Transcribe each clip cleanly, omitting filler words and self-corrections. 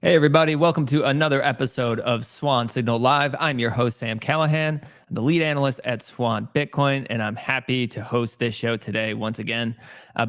Hey, everybody. Welcome to another episode of Swan Signal Live. I'm your host, Sam Callahan. I'm the lead analyst at Swan Bitcoin, and I'm happy to host this show today once again.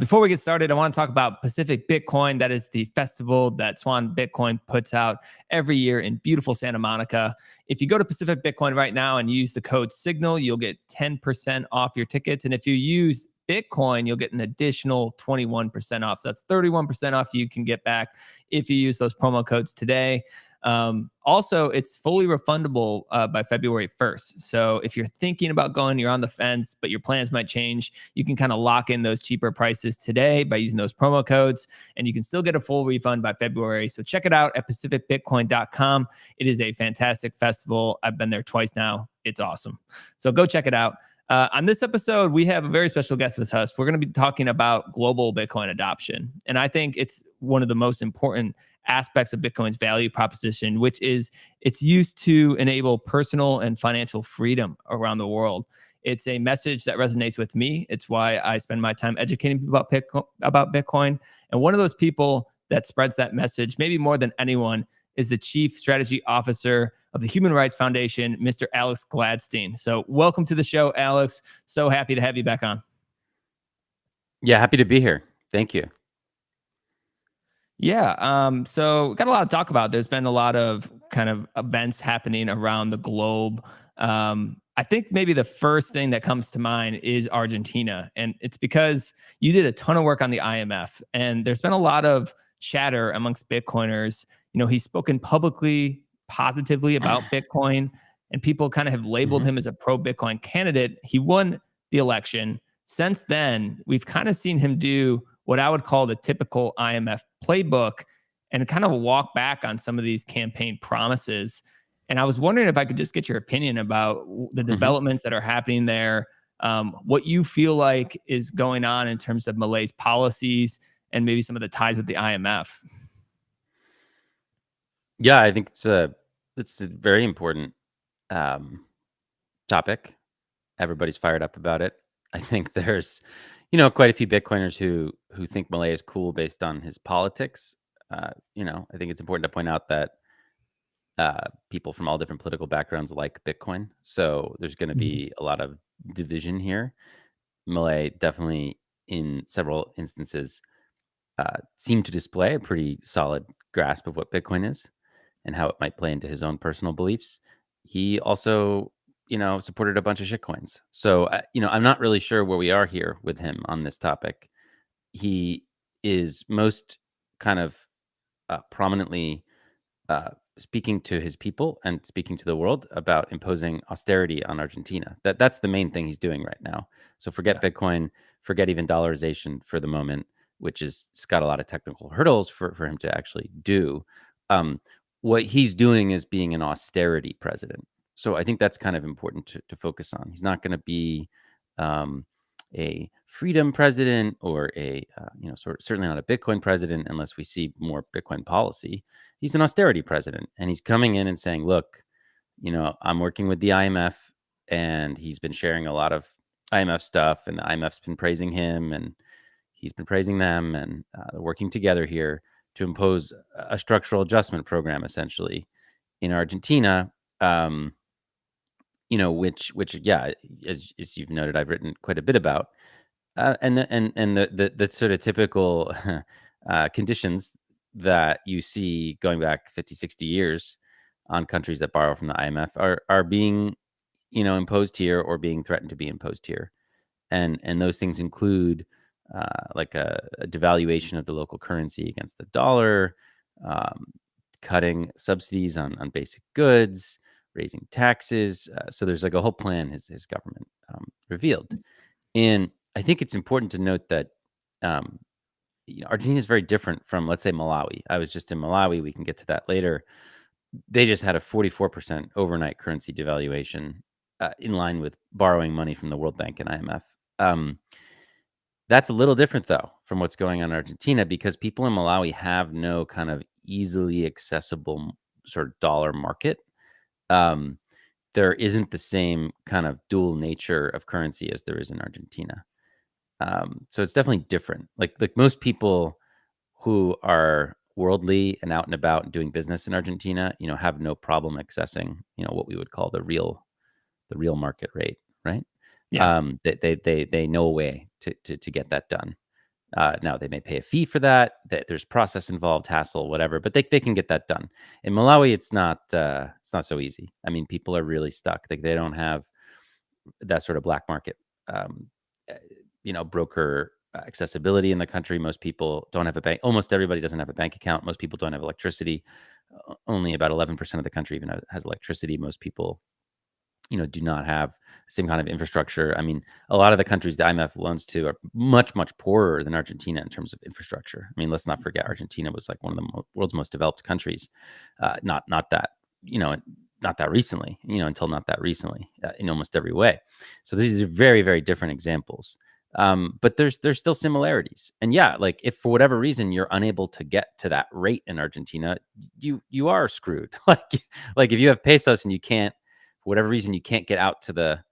Before we get started, I want to talk about Pacific Bitcoin. That is the festival that Swan Bitcoin puts out every year in beautiful Santa Monica. If you go to Pacific Bitcoin right now and use the code SIGNAL, you'll get 10% off your tickets. And if you use Bitcoin, you'll get an additional 21% off. So that's 31% off you can get back if you use those promo codes today. Also, it's fully refundable by February 1st. So if you're thinking about going, you're on the fence, but your plans might change, you can kind of lock in those cheaper prices today by using those promo codes, and you can still get a full refund by February. So check it out at pacificbitcoin.com. It is a fantastic festival. I've been there twice now. It's awesome. So go check it out. On this episode, we have a very special guest with us. We're going to be talking about global Bitcoin adoption. And I think it's one of the most important aspects of Bitcoin's value proposition, which is it's used to enable personal and financial freedom around the world. It's a message that resonates with me. It's why I spend my time educating people about Bitcoin. And one of those people that spreads that message, maybe more than anyone, is the Chief Strategy Officer of the Human Rights Foundation, Mr. Alex Gladstein. So welcome to the show, Alex. So happy to have you back on. Yeah, happy to be here. Thank you. Yeah, so got a lot to talk about. There's been a lot of kind of events happening around the globe. I think maybe the first thing that comes to mind is Argentina. And it's because you did a ton of work on the IMF, and there's been a lot of chatter amongst Bitcoiners. He's spoken publicly positively about Bitcoin, and people kind of have labeled him as a pro-Bitcoin candidate. He won the election. Since then, we've kind of seen him do what I would call the typical IMF playbook and kind of walk back on some of these campaign promises. And I was wondering if I could just get your opinion about the developments that are happening there, what you feel like is going on in terms of Milei's policies and maybe some of the ties with the IMF. Yeah, I think it's a very important topic. Everybody's fired up about it. I think there's, quite a few Bitcoiners who think Milei is cool based on his politics. I think it's important to point out that people from all different political backgrounds like Bitcoin. So there's going to be a lot of division here. Milei definitely, in several instances, seemed to display a pretty solid grasp of what Bitcoin is and how it might play into his own personal beliefs. He also, supported a bunch of shitcoins. So, I'm not really sure where we are here with him on this topic. He is most kind of prominently speaking to his people and speaking to the world about imposing austerity on Argentina. That's the main thing he's doing right now. So forget Bitcoin, forget even dollarization for the moment, which is it's got a lot of technical hurdles for him to actually do. What he's doing is being an austerity president. So I think that's kind of important to focus on. He's not going to be a freedom president or a certainly not a Bitcoin president unless we see more Bitcoin policy. He's an austerity president, and he's coming in and saying, look, I'm working with the IMF, and he's been sharing a lot of IMF stuff, and the IMF's been praising him, and he's been praising them, and they're working together here to impose a structural adjustment program, essentially, in Argentina. Which yeah, as you've noted, I've written quite a bit about, and the sort of typical conditions that you see going back 50, 60 years on countries that borrow from the IMF are being, imposed here or being threatened to be imposed here. And those things include like a devaluation of the local currency against the dollar, cutting subsidies on basic goods, raising taxes. So there's like a whole plan his government revealed. And I think it's important to note that Argentina is very different from, let's say, Malawi. I was just in Malawi. We can get to that later. They just had a 44% overnight currency devaluation in line with borrowing money from the World Bank and IMF. That's a little different, though, from what's going on in Argentina, because people in Malawi have no kind of easily accessible sort of dollar market. There isn't the same kind of dual nature of currency as there is in Argentina. So it's definitely different. Like most people who are worldly and out and about and doing business in Argentina, have no problem accessing, what we would call the real market rate, right? Yeah. They know a way to get that done. Now they may pay a fee for that. There's process involved, hassle, whatever, but they can get that done. In Malawi, it's not so easy. I mean, people are really stuck. They don't have that sort of black market, broker accessibility in the country. Most people don't have a bank. Almost everybody doesn't have a bank account. Most people don't have electricity. Only about 11% of the country even has electricity. Most people do not have the same kind of infrastructure. I mean, a lot of the countries the IMF loans to are much, much poorer than Argentina in terms of infrastructure. I mean, let's not forget Argentina was like one of the world's most developed countries. Not that, not that recently, until not that recently, in almost every way. So these are very, very different examples. But there's still similarities. And yeah, like if for whatever reason you're unable to get to that rate in Argentina, you are screwed. Like if you have pesos and you can't, for whatever reason, you can't get out to the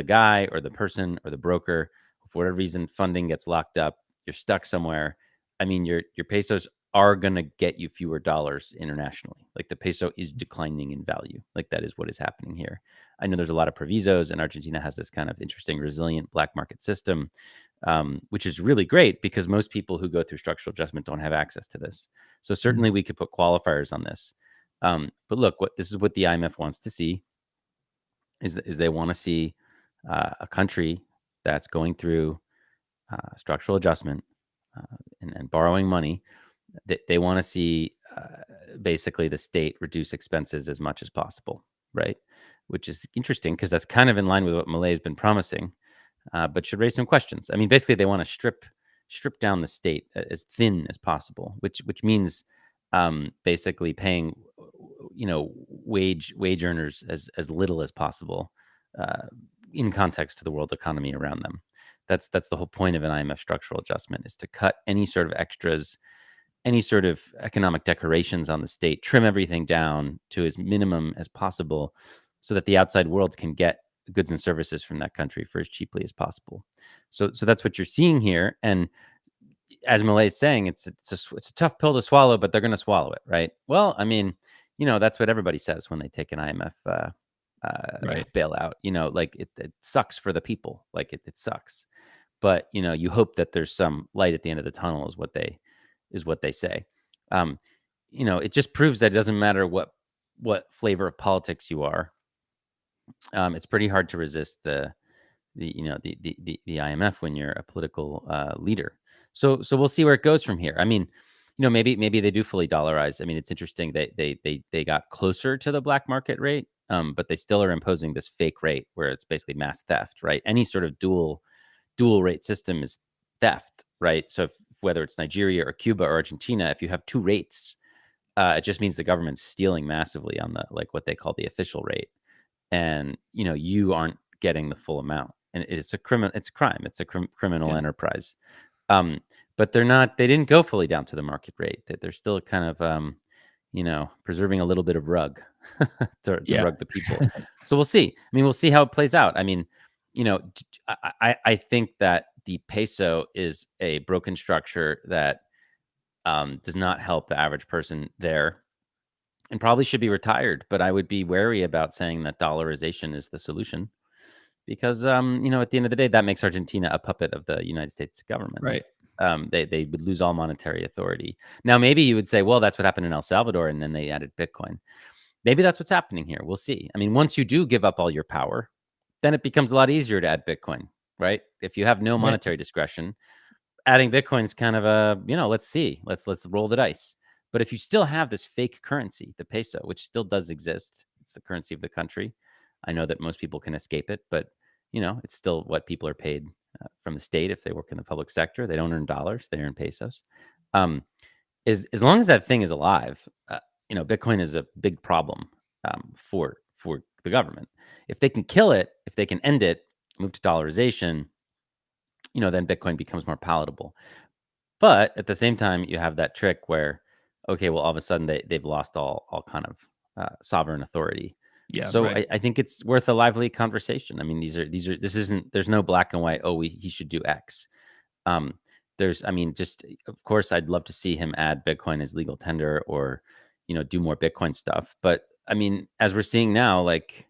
guy or the person or the broker. For whatever reason, funding gets locked up. You're stuck somewhere. I mean, your pesos are going to get you fewer dollars internationally. Like the peso is declining in value. Like that is what is happening here. I know there's a lot of provisos, and Argentina has this kind of interesting, resilient black market system, which is really great because most people who go through structural adjustment don't have access to this. So certainly we could put qualifiers on this. But look, this is what the IMF wants to see is they want to see a country that's going through structural adjustment and borrowing money. They want to see basically the state reduce expenses as much as possible, right? Which is interesting because that's kind of in line with what Milei has been promising, but should raise some questions. I mean, basically they want to strip down the state as thin as possible, which means basically paying wage earners as little as possible in context to the world economy around them. That's the whole point of an IMF structural adjustment, is to cut any sort of extras, any sort of economic decorations on the state, trim everything down to as minimum as possible so that the outside world can get goods and services from that country for as cheaply as possible. So that's what you're seeing here. And as Milei is saying, it's a tough pill to swallow, but they're going to swallow it, right? Well, I mean, that's what everybody says when they take an IMF bailout. Like it sucks for the people. Like it sucks, but you hope that there's some light at the end of the tunnel, is what they say. It just proves that it doesn't matter what flavor of politics you are. It's pretty hard to resist the IMF when you're a political leader. So we'll see where it goes from here. I mean, maybe they do fully dollarize. I mean, it's interesting that they got closer to the black market rate, but they still are imposing this fake rate where it's basically mass theft, right? Any sort of dual rate system is theft, right? So whether it's Nigeria or Cuba or Argentina, if you have two rates, it just means the government's stealing massively on the, like, what they call the official rate, and you aren't getting the full amount, and it's a crime. It's a criminal enterprise. But they didn't go fully down to the market rate. They're still kind of preserving a little bit of rug to rug the people. So we'll see. I mean, we'll see how it plays out. I mean, I think that the peso is a broken structure that does not help the average person there, and probably should be retired. But I would be wary about saying that dollarization is the solution, because at the end of the day, that makes Argentina a puppet of the United States government. Right. They would lose all monetary authority. Now, maybe you would say, well, that's what happened in El Salvador, and then they added Bitcoin. Maybe that's what's happening here. We'll see. I mean, once you do give up all your power, then it becomes a lot easier to add Bitcoin, right? If you have no monetary discretion, adding Bitcoin is kind of a, let's see, let's roll the dice. But if you still have this fake currency, the peso, which still does exist, it's the currency of the country. I know that most people can escape it, but it's still what people are paid from the state if they work in the public sector. They don't earn dollars; they earn pesos. As long as that thing is alive, Bitcoin is a big problem for the government. If they can kill it, if they can end it, move to dollarization, then Bitcoin becomes more palatable. But at the same time, you have that trick where, okay, well, all of a sudden they've lost all kind of sovereign authority. Yeah. So right. I think it's worth a lively conversation. I mean, there's no black and white. Oh, he should do X. I mean, just of course, I'd love to see him add Bitcoin as legal tender, or do more Bitcoin stuff. But I mean, as we're seeing now, like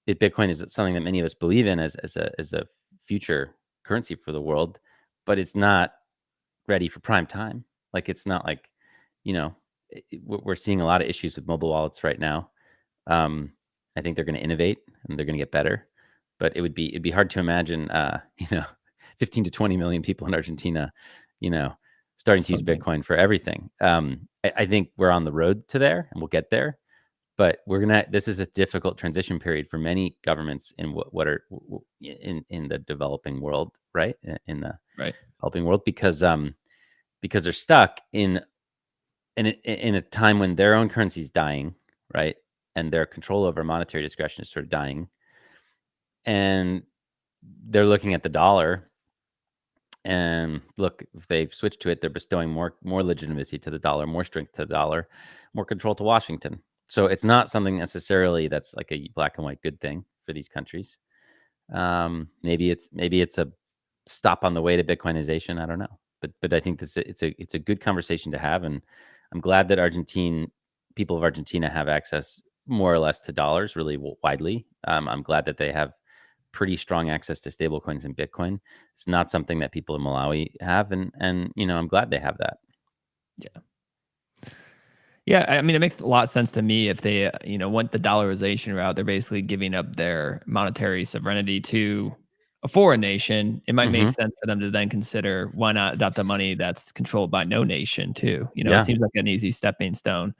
Bitcoin is something that many of us believe in as a future currency for the world, but it's not ready for prime time. Like it's not like, we're seeing a lot of issues with mobile wallets right now. I think they're going to innovate and they're going to get better, but it'd be hard to imagine, 15 to 20 million people in Argentina, starting to use Bitcoin for everything. I think we're on the road to there, and we'll get there. But this is a difficult transition period for many governments in what are in the developing world, right? In the developing world, because they're stuck in a time when their own currency is dying, right? And their control over monetary discretion is sort of dying. And they're looking at the dollar, and look, if they switch to it, they're bestowing more legitimacy to the dollar, more strength to the dollar, more control to Washington. So it's not something necessarily that's like a black and white good thing for these countries. Maybe it's a stop on the way to Bitcoinization. I don't know, but I think it's a good conversation to have, and I'm glad that people of Argentina have access more or less to dollars really widely. I'm glad that they have pretty strong access to stablecoins and Bitcoin. It's not something that people in Malawi have, and I'm glad they have that. Yeah. Yeah, I mean, it makes a lot of sense to me if they, went the dollarization route. They're basically giving up their monetary sovereignty to a foreign nation. It might make sense for them to then consider, why not adopt a money that's controlled by no nation too. It seems like an easy stepping stone.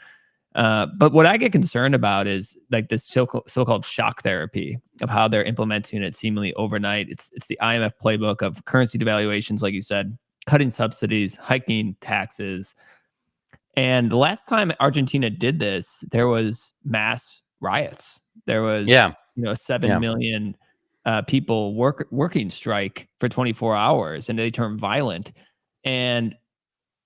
But what I get concerned about is like this so-called shock therapy of how they're implementing it seemingly overnight. It's the IMF playbook of currency devaluations, like you said, cutting subsidies, hiking taxes. And the last time Argentina did this, there was mass riots. There was, 7 million people working strike for 24 hours, and they turned violent. And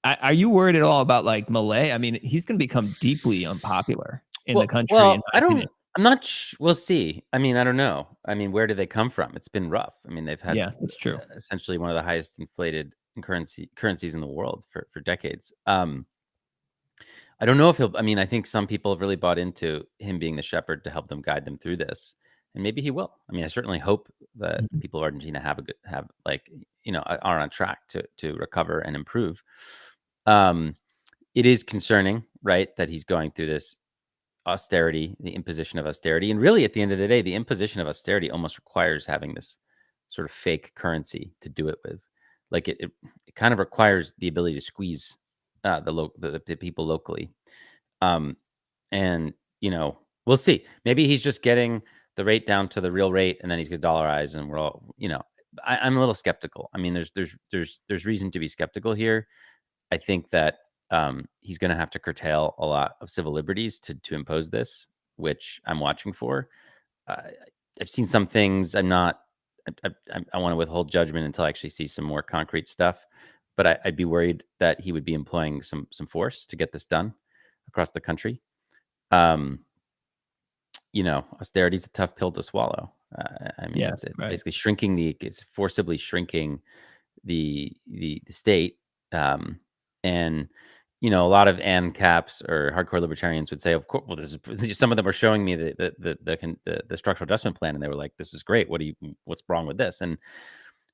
are you worried at all about like Milei? I mean, he's going to become deeply unpopular in the country, in my opinion. I'm not. We'll see. I mean, I don't know. I mean, where do they come from? It's been rough. I mean, they've had that's true. Essentially one of the highest inflated currencies in the world for decades. I don't know if he'll. I mean, I think some people have really bought into him being the shepherd to help them guide them through this, and maybe he will. I mean, I certainly hope that the people of Argentina are on track to recover and improve. It is concerning, right, that he's going through this austerity, the imposition of austerity, and really, at the end of the day, the imposition of austerity almost requires having this sort of fake currency to do it with. Like it kind of requires the ability to squeeze the people locally. And we'll see. Maybe he's just getting the rate down to the real rate, and then he's going to dollarize, and we're all, I'm a little skeptical. I mean, there's reason to be skeptical here. I think that he's going to have to curtail a lot of civil liberties to impose this, which I'm watching for. I've seen some things. I want to withhold judgment until I actually see some more concrete stuff. But I'd be worried that he would be employing some force to get this done across the country. Austerity is a tough pill to swallow. I mean, it's basically it's forcibly shrinking the state. And a lot of ANCAPs or hardcore libertarians would say, of course, well, some of them were showing me the structural adjustment plan, and they were like, "This is great. What's wrong with this?" And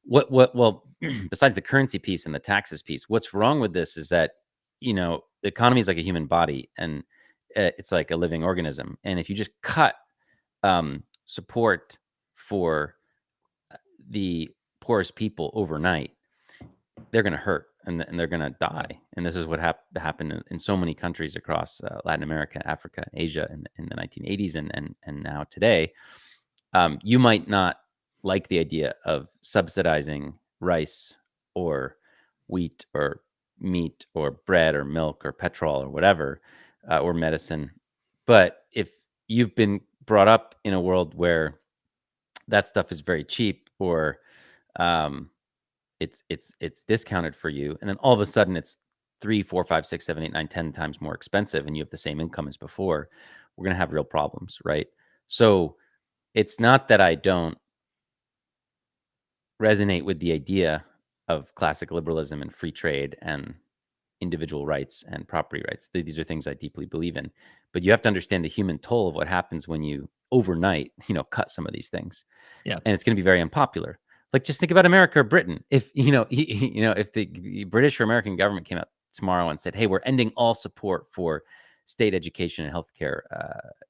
well, besides the currency piece and the taxes piece, what's wrong with this is that the economy is like a human body, and it's like a living organism. And if you just cut support for the poorest people overnight, they're going to hurt, and they're going to die. And this is what happened in so many countries across Latin America, Africa, Asia in the 1980s and now today. You might not like the idea of subsidizing rice or wheat or meat or bread or milk or petrol or whatever, or medicine. But if you've been brought up in a world where that stuff is very cheap, or it's discounted for you, and then all of a sudden it's 3, 4, 5, 6, 7, 8, 9, 10 times more expensive, and you have the same income as before, we're going to have real problems, right? So it's not that I don't resonate with the idea of classic liberalism and free trade and individual rights and property rights. These are things I deeply believe in. But you have to understand the human toll of what happens when you overnight, cut some of these things. Yeah. And it's going to be very unpopular. Like, just think about America or Britain. If, if the British or American government came out tomorrow and said, hey, we're ending all support for state education and healthcare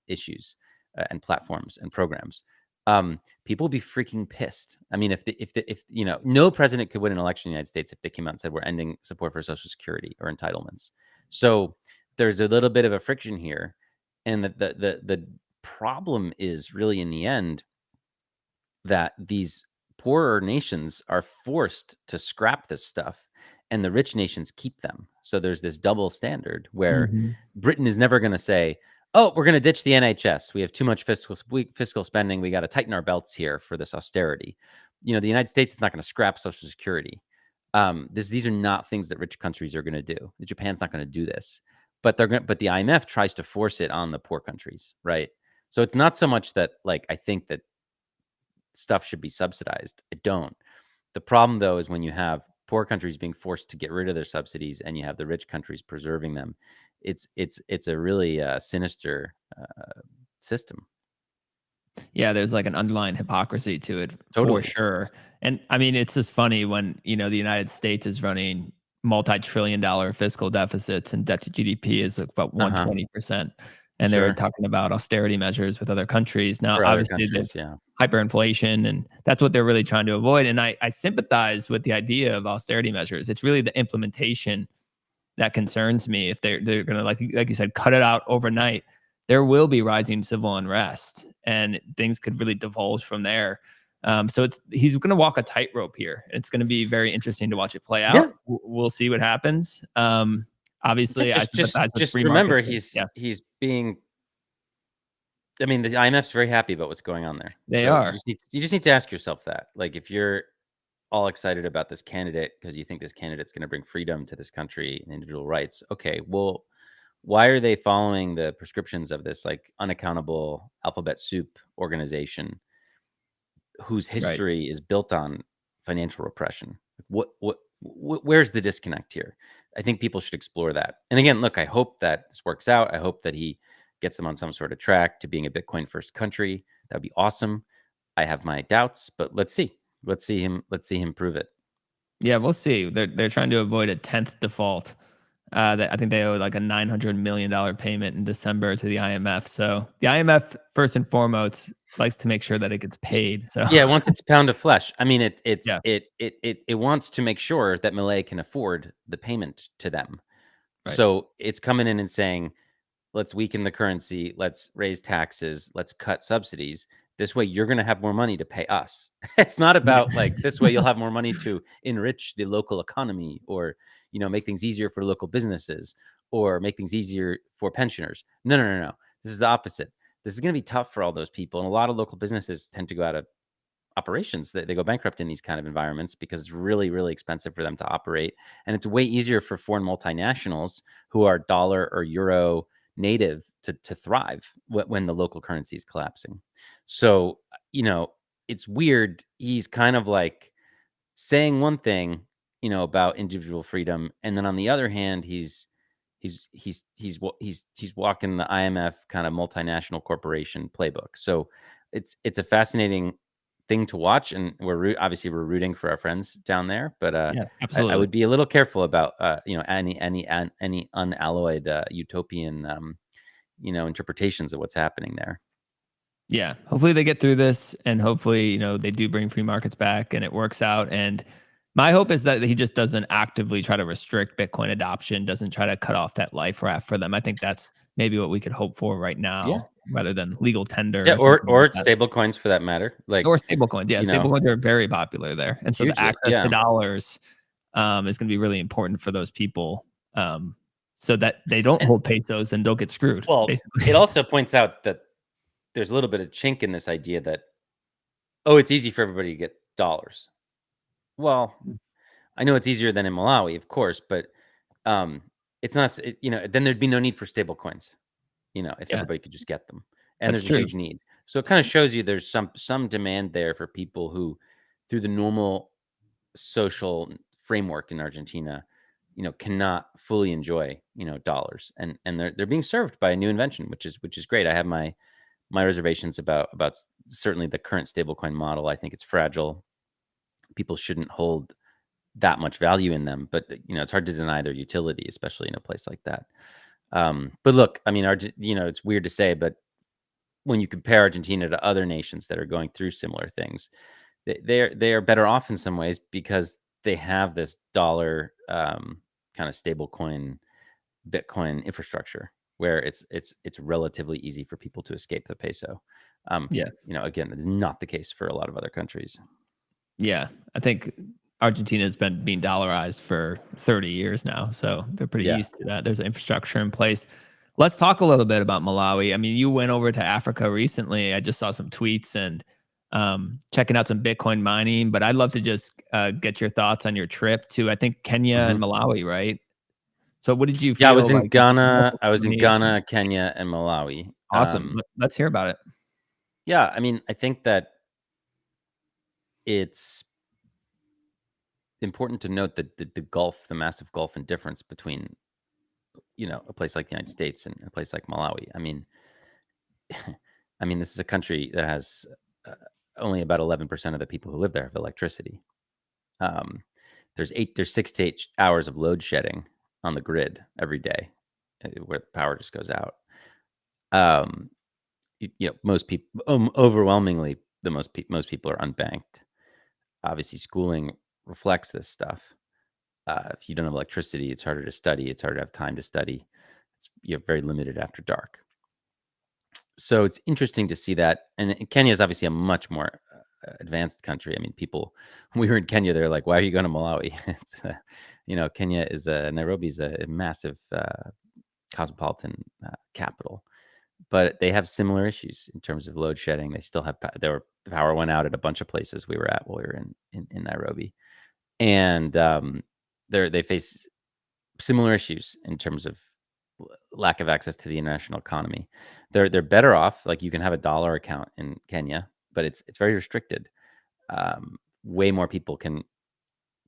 issues and platforms and programs, people will be freaking pissed. I mean, if no president could win an election in the United States if they came out and said we're ending support for Social Security or entitlements. So there's a little bit of a friction here, and the problem is really in the end that these poorer nations are forced to scrap this stuff and the rich nations keep them. So there's this double standard where Mhm. Britain is never going to say, oh, we're going to ditch the NHS. We have too much fiscal spending. We got to tighten our belts here for this austerity. The United States is not going to scrap Social Security. These are not things that rich countries are going to do. Japan's not going to do this, but but the IMF tries to force it on the poor countries, right? So it's not so much that, like, I think that stuff should be subsidized. I don't. The problem, though, is when you have poor countries being forced to get rid of their subsidies and you have the rich countries preserving them. It's a really sinister system. Yeah, there's like an underlying hypocrisy to it for Totally. sure. And I mean, it's just funny when, the United States is running multi-trillion-dollar fiscal deficits and debt to GDP is like about Uh-huh. 120%. And they're Sure. talking about austerity measures with other countries. Now, For other obviously, they've countries, yeah. hyperinflation, and that's what they're really trying to avoid. And I sympathize with the idea of austerity measures. It's really the implementation that concerns me. If they're gonna, like you said, cut it out overnight, there will be rising civil unrest, and things could really divulge from there. So he's going to walk a tightrope here. It's going to be very interesting to watch it play Yeah. out. We'll see what happens. Obviously, I sympathize with Just free remember, markets. he's Yeah, being. I mean, the IMF's very happy about what's going on there. they So are. you just need to ask yourself that. Like, if you're all excited about this candidate because you think this candidate's going to bring freedom to this country and individual rights, okay, well, why are they following the prescriptions of this, like, unaccountable alphabet soup organization whose Right. history is built on financial repression? Where's the disconnect here? I think people should explore that. And again, look, I hope that this works out. I hope that he gets them on some sort of track to being a Bitcoin first country. That'd be awesome. I have my doubts, but let's see. Let's see him prove it. Yeah, we'll see. They're trying to avoid a 10th default. That I think they owe like a $900 million payment in December to the IMF. So the IMF, first and foremost, likes to make sure that it gets paid. So Yeah, once it's a pound of flesh. I mean, yeah, it wants to make sure that Milei can afford the payment to them. right. So it's coming in and saying, let's weaken the currency, let's raise taxes, let's cut subsidies. This way, you're going to have more money to pay us. It's not Right. about, like, this way you'll have more money to enrich the local economy, or make things easier for local businesses, or make things easier for pensioners. No, no, no, no. This is the opposite. This is going to be tough for all those people, and a lot of local businesses tend to go out of operations. They go bankrupt in these kind of environments because it's really, really expensive for them to operate. And it's way easier for foreign multinationals who are dollar or euro native to thrive when the local currency is collapsing. So, it's weird. He's kind of like saying one thing, about individual freedom, and then on the other hand, he's walking the IMF kind of multinational corporation playbook. So it's a fascinating thing to watch, and obviously we're rooting for our friends down there, but Yeah, I absolutely. would be a little careful about any unalloyed utopian interpretations of what's happening there. Yeah, hopefully they get through this, and hopefully, they do bring free markets back and it works out. And my hope is that he just doesn't actively try to restrict Bitcoin adoption, doesn't try to cut off that life raft for them. I think that's maybe what we could hope for right Yeah, now, rather than legal tender yeah, or something like or that. stable coins for that matter. Like, Or stablecoins. Yeah, stablecoins are very popular there, and so the hugely, access to yeah. dollars is going to be really important for those people, so that they don't And hold pesos and don't get screwed. well, Basically, it also points out that there's a little bit of chink in this idea that, oh, it's easy for everybody to get dollars. Well, I know it's easier than in Malawi, of course, but um, it's not. Then there'd be no need for stable coins. If yeah, everybody could just get them, and that's there's a true. huge need. So it kind of shows you there's some demand there for people who, through the normal social framework in Argentina, cannot fully enjoy, dollars, and they're being served by a new invention, which is great. I have my reservations about certainly the current stablecoin model. I think it's fragile. People shouldn't hold that much value in them, but it's hard to deny their utility, especially in a place like that. But look, I mean, it's weird to say, but when you compare Argentina to other nations that are going through similar things, they are better off in some ways because they have this dollar kind of stable coin Bitcoin infrastructure where it's relatively easy for people to escape the peso. Yeah. Again, that is not the case for a lot of other countries. Yeah. I think Argentina has been being dollarized for 30 years now. So they're pretty Yeah. used to that. There's infrastructure in place. Let's talk a little bit about Malawi. I mean, you went over to Africa recently. I just saw some tweets and checking out some Bitcoin mining, but I'd love to just get your thoughts on your trip to, I think, Kenya Mhm. and Malawi, right? So what did you Yeah, I feel was in like? Did you feel Ghana. I was in discrimination? Ghana, Kenya, and Malawi. Awesome. Let's hear about it. Yeah, I mean, I think that it's important to note that the gulf, the massive gulf and difference between, a place like the United States and a place like Malawi. I mean, this is a country that has uh, only about 11% of the people who live there have electricity. Um, there's 6 to 8 hours of load shedding on the grid every day, where the power just goes out. Um, most people, overwhelmingly, most people are unbanked. Obviously, schooling reflects this stuff. If you don't have electricity, it's harder to study. It's harder to have time to study. You're very limited after dark. So it's interesting to see that. And Kenya is obviously a much more advanced country. I mean, people, when we were in Kenya, they're like, why are you going to Malawi? Kenya is Nairobi is a massive cosmopolitan capital, but they have similar issues in terms of load shedding. They still have, the power went out at a bunch of places we were at while we were in Nairobi. And they face similar issues in terms of lack of access to the international economy. They're better off. Like, you can have a dollar account in Kenya, but it's very restricted. Way more people can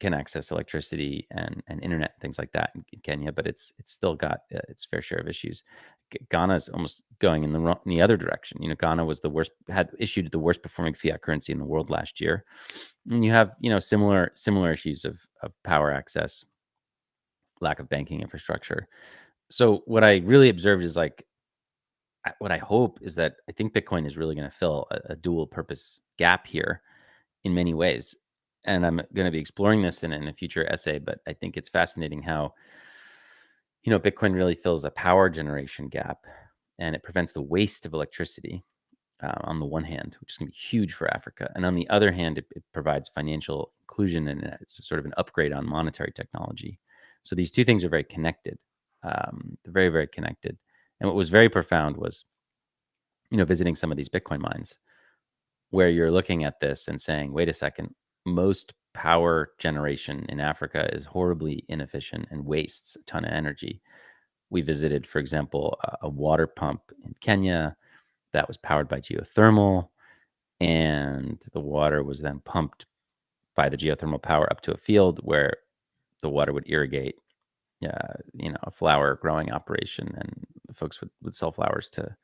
access electricity and internet, things like that in Kenya, but it's still got its fair share of issues. Ghana is almost going in the other direction. Ghana was had issued the worst performing fiat currency in the world last year, and you have similar issues of power access, lack of banking infrastructure. So what I really observed is, like, what I hope is that I think Bitcoin is really going to fill a dual purpose gap here in many ways. And I'm going to be exploring this in a future essay, but I think it's fascinating how, Bitcoin really fills a power generation gap, and it prevents the waste of electricity on the one hand, which is going to be huge for Africa. And on the other hand, it provides financial inclusion, and it's sort of an upgrade on monetary technology. So these two things are very connected. They're very, very connected. And what was very profound was, visiting some of these Bitcoin mines, where you're looking at this and saying, wait a second, most power generation in Africa is horribly inefficient and wastes a ton of energy. We visited, for example, a water pump in Kenya that was powered by geothermal, and the water was then pumped by the geothermal power up to a field where the water would irrigate, a flower growing operation, and folks would sell flowers to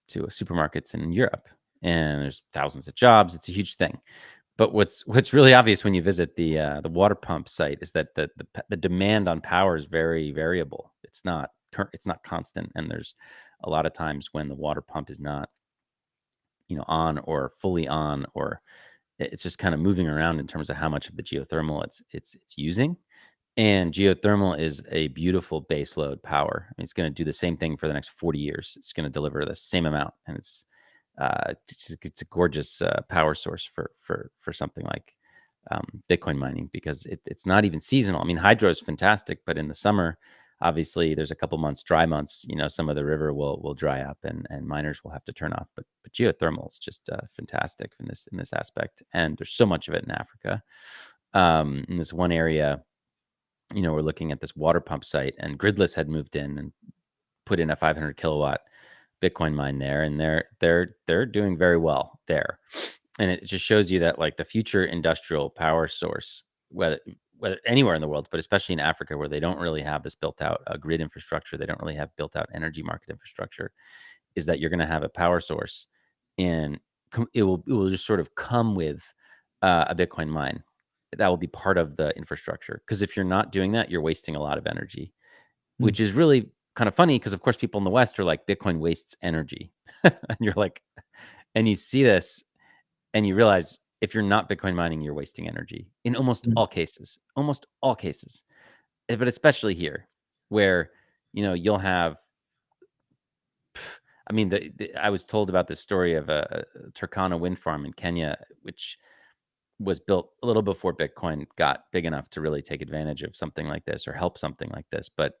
supermarkets in Europe. And there's thousands of jobs. It's a huge thing. But what's really obvious when you visit the water pump site is that the demand on power is very variable. It's not constant, and there's a lot of times when the water pump is not, on or fully on, or it's just kind of moving around in terms of how much of the geothermal it's using. And geothermal is a beautiful baseload power. I mean, it's going to do the same thing for the next 40 years. It's going to deliver the same amount, and it's a gorgeous power source for something like Bitcoin mining, because it's not even seasonal. I mean, hydro is fantastic, but in the summer, obviously, there's a couple months, dry months. Some of the river will dry up, and miners will have to turn off. But geothermal is just fantastic in this aspect, and there's so much of it in Africa. In this one area, we're looking at this water pump site, and Gridless had moved in and put in a 500 kilowatt Bitcoin mine there, and they're doing very well there. And it just shows you that, like, the future industrial power source, whether whether anywhere in the world, but especially in Africa, where they don't really have this built out grid infrastructure, they don't really have built out energy market infrastructure, is that you're going to have a power source, and it will just sort of come with a Bitcoin mine. That will be part of the infrastructure. Because if you're not doing that, you're wasting a lot of energy, which is really kind of funny, because of course people in the West are like, Bitcoin wastes energy. And you're like, and you see this and you realize, if you're not Bitcoin mining, you're wasting energy in almost all cases, but especially here, where, you'll have, I mean, I was told about this story of a Turkana wind farm in Kenya, which was built a little before Bitcoin got big enough to really take advantage of something like this or help something like this. But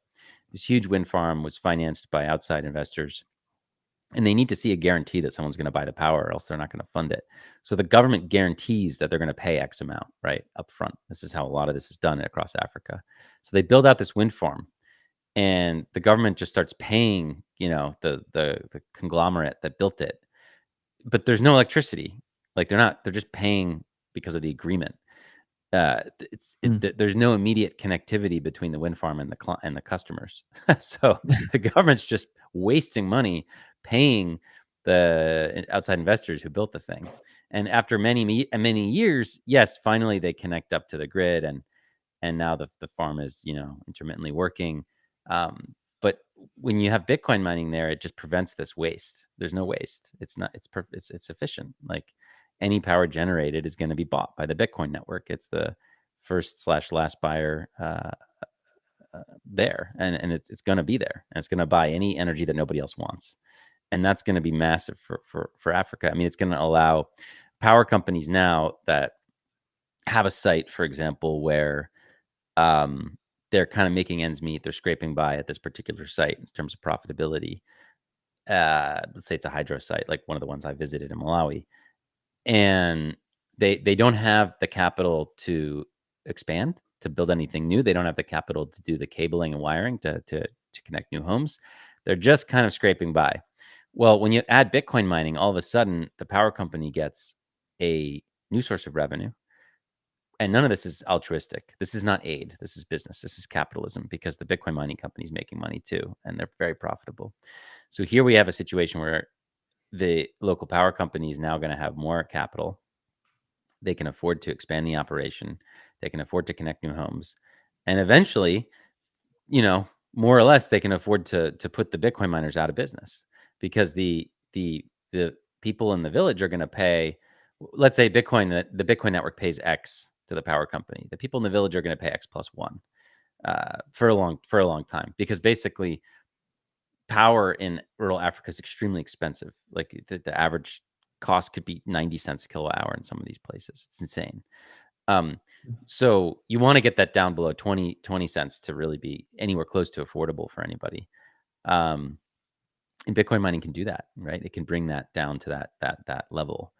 this huge wind farm was financed by outside investors, and they need to see a guarantee that someone's going to buy the power, or else they're not going to fund it. So the government guarantees that they're going to pay X amount, right, up front. This is how a lot of this is done across Africa. So they build out this wind farm, and the government just starts paying, the conglomerate that built it. But there's no electricity. Like, they're just paying because of the agreement. There's no immediate connectivity between the wind farm and the customers. So the government's just wasting money paying the outside investors who built the thing. And after many years, yes, finally they connect up to the grid, and now the farm is, intermittently working. But when you have Bitcoin mining there, it just prevents this waste. There's no waste. It's efficient. Like, any power generated is going to be bought by the Bitcoin network. It's the first/last buyer there, and it's going to be there, and it's going to buy any energy that nobody else wants, and that's going to be massive for Africa. I mean, it's going to allow power companies now that have a site, for example, where they're kind of making ends meet. They're scraping by at this particular site in terms of profitability. Let's say it's a hydro site, like one of the ones I visited in Malawi, and they don't have the capital to expand, to build anything new. They don't have the capital to do the cabling and wiring to connect new homes. They're just kind of scraping by. Well, when you add Bitcoin mining, all of a sudden the power company gets a new source of revenue. And none of this is altruistic. This is not aid. This is business. This is capitalism, because the Bitcoin mining company is making money too, and they're very profitable. So here we have a situation where the local power company is now going to have more capital. They can afford to expand the operation. They can afford to connect new homes. And eventually, more or less, they can afford to put the Bitcoin miners out of business, because the people in the village are going to pay, let's say the Bitcoin network pays X to the power company. The people in the village are going to pay X plus 1 for a long time, because basically power in rural Africa is extremely expensive. Like, the average cost could be 90 cents a kilowatt hour in some of these places. It's insane. So you want to get that down below 20 cents to really be anywhere close to affordable for anybody. And Bitcoin mining can do that, right? It can bring that down to that level.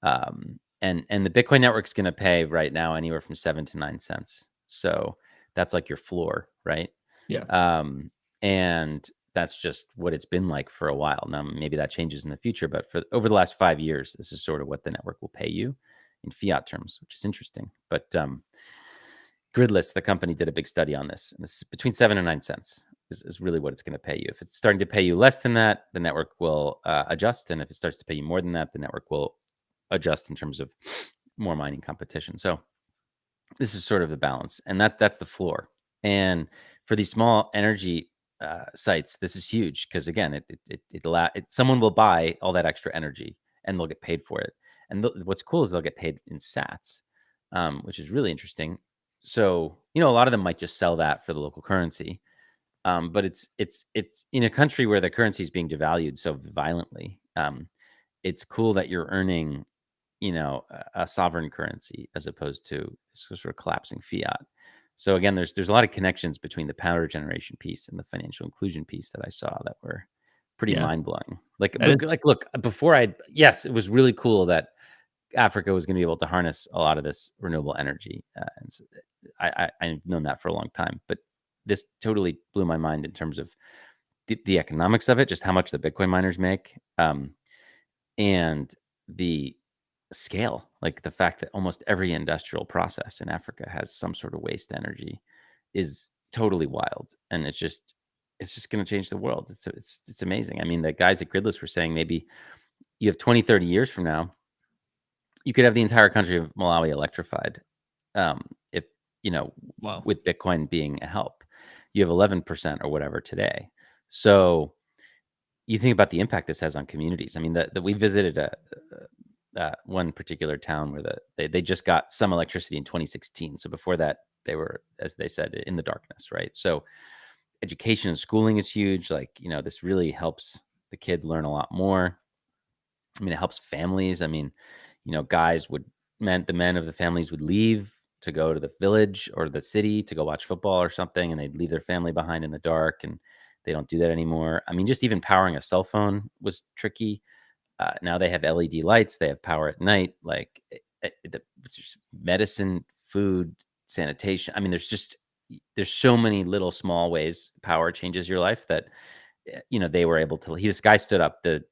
And the Bitcoin network's going to pay right now anywhere from 7 to 9 cents. So that's like your floor, right? Yeah. And that's just what it's been like for a while. Now, maybe that changes in the future, but over the last 5 years, this is sort of what the network will pay you in fiat terms, which is interesting. But Gridless, the company, did a big study on this, and this is between 7 and 9 cents is really what it's going to pay you. If it's starting to pay you less than that, the network will adjust, and if it starts to pay you more than that, the network will adjust in terms of more mining competition. So this is sort of the balance, and that's the floor. And for these small energy sites, this is huge, because again, someone will buy all that extra energy and they'll get paid for it. And what's cool is they'll get paid in sats, which is really interesting. So, a lot of them might just sell that for the local currency. But it's in a country where the currency is being devalued so violently. It's cool that you're earning, a sovereign currency as opposed to sort of collapsing fiat. So again, there's a lot of connections between the power generation piece and the financial inclusion piece that I saw that were pretty mind blowing. Like, look, yes, it was really cool that Africa was going to be able to harness a lot of this renewable energy. And so I've known that for a long time, but this totally blew my mind in terms of the economics of it, just how much the Bitcoin miners make, and the scale Like the fact that almost every industrial process in Africa has some sort of waste energy is totally wild, and it's just going to change the world. It's amazing. I mean, the guys at Gridless were saying maybe you have 20, 30 years from now, you could have the entire country of Malawi electrified. If Wow. with Bitcoin being a help, you have 11% or whatever today. So you think about the impact this has on communities. I mean, we visited one particular town where they just got some electricity in 2016. So before that, they were, as they said, in the darkness, right? So education and schooling is huge. Like, this really helps the kids learn a lot more. I mean, it helps families. I mean, the men of the families would leave to go to the village or the city to go watch football or something, and they'd leave their family behind in the dark, and they don't do that anymore. I mean, just even powering a cell phone was tricky. Now they have LED lights. They have power at night, like medicine, food, sanitation. I mean, there's so many little small ways power changes your life that, they were able to. This guy stood up, the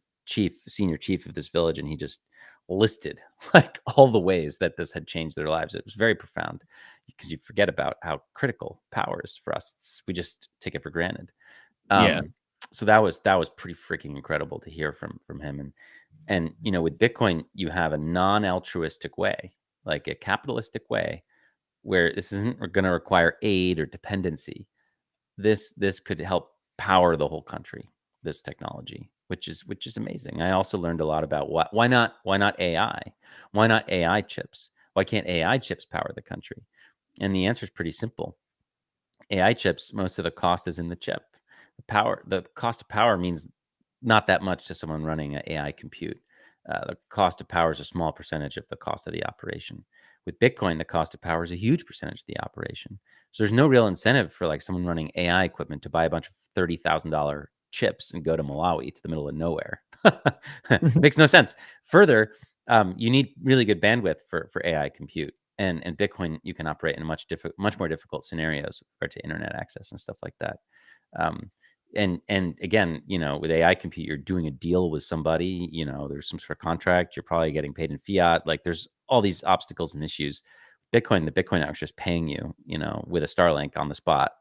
senior chief of this village, and he just listed like all the ways that this had changed their lives. It was very profound because you forget about how critical power is for us. We just take it for granted. Yeah. So that was pretty freaking incredible to hear from him. And with Bitcoin, you have a non-altruistic way, like a capitalistic way, where this isn't going to require aid or dependency. This could help power the whole country, this technology, which is amazing. I also learned a lot about why not AI? Why not AI chips? Why can't AI chips power the country? And the answer is pretty simple. AI chips, most of the cost is in the chip. The cost of power means not that much to someone running an AI compute. The cost of power is a small percentage of the cost of the operation. With Bitcoin, the cost of power is a huge percentage of the operation. So there's no real incentive for like someone running AI equipment to buy a bunch of $30,000 chips and go to Malawi, to the middle of nowhere. Makes no sense. Further, you need really good bandwidth for AI compute. And Bitcoin, you can operate in much more difficult scenarios compared to internet access and stuff like that. And again, with AI compute, you're doing a deal with somebody. There's some sort of contract. You're probably getting paid in fiat. Like, there's all these obstacles and issues. The Bitcoin network is just paying you, with a Starlink on the spot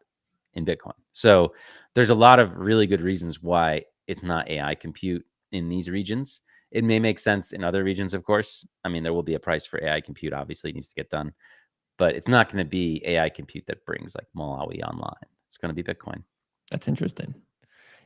in Bitcoin. So there's a lot of really good reasons why it's not AI compute in these regions. It may make sense in other regions, of course. I mean, there will be a price for AI compute. Obviously, it needs to get done, but it's not going to be AI compute that brings like Malawi online. It's going to be Bitcoin. That's interesting.